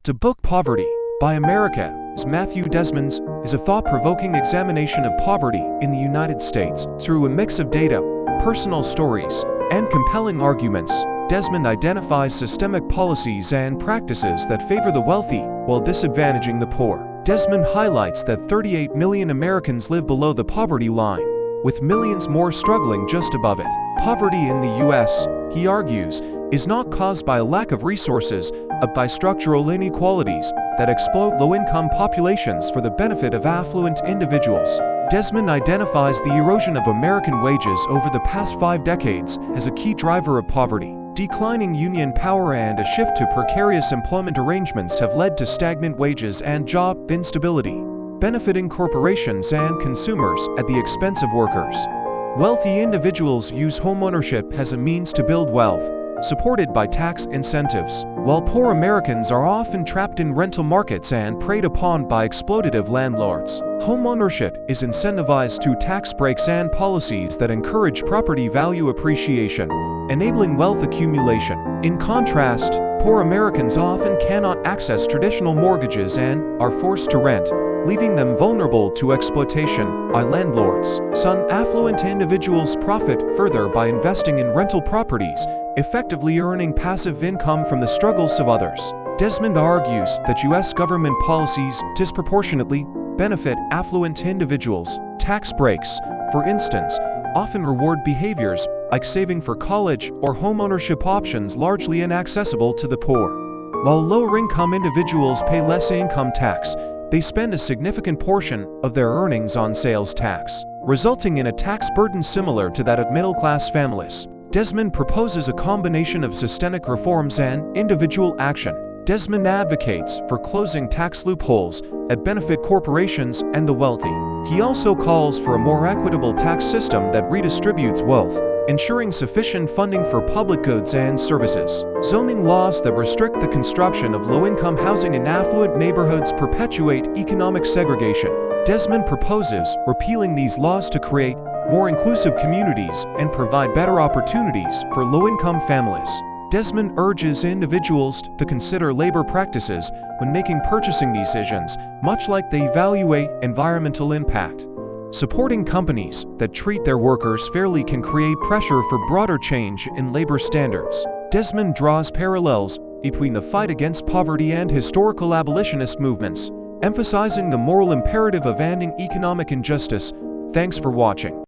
To Book Poverty by America's Matthew Desmond is a thought-provoking examination of poverty in the United States. Through a mix of data, personal stories, and compelling arguments, Desmond identifies systemic policies and practices that favor the wealthy while disadvantaging the poor. Desmond highlights that 38 million Americans live below the poverty line, with millions more struggling just above it. Poverty in the U.S., he argues, is not caused by a lack of resources, but by structural inequalities that exploit low-income populations for the benefit of affluent individuals. Desmond identifies the erosion of American wages over the past 5 decades as a key driver of poverty. Declining union power and a shift to precarious employment arrangements have led to stagnant wages and job instability, benefiting corporations and consumers at the expense of workers. Wealthy individuals use homeownership as a means to build wealth, supported by tax incentives, while poor Americans are often trapped in rental markets and preyed upon by exploitative landlords. Homeownership is incentivized through tax breaks and policies that encourage property value appreciation, enabling wealth accumulation. In contrast, poor Americans often cannot access traditional mortgages and are forced to rent, leaving them vulnerable to exploitation by landlords. Some affluent individuals profit further by investing in rental properties, effectively earning passive income from the struggles of others. Desmond argues that U.S. government policies disproportionately benefit affluent individuals. Tax breaks, for instance, often reward behaviors like saving for college or homeownership options largely inaccessible to the poor. While lower-income individuals pay less income tax, they spend a significant portion of their earnings on sales tax, resulting in a tax burden similar to that of middle-class families. Desmond proposes a combination of systemic reforms and individual action. Desmond advocates for closing tax loopholes that benefit corporations and the wealthy. He also calls for a more equitable tax system that redistributes wealth, ensuring sufficient funding for public goods and services. Zoning laws that restrict the construction of low-income housing in affluent neighborhoods perpetuate economic segregation. Desmond proposes repealing these laws to create more inclusive communities and provide better opportunities for low-income families. Desmond urges individuals to consider labor practices when making purchasing decisions, much like they evaluate environmental impact. Supporting companies that treat their workers fairly can create pressure for broader change in labor standards. Desmond draws parallels between the fight against poverty and historical abolitionist movements, emphasizing the moral imperative of ending economic injustice. Thanks for watching.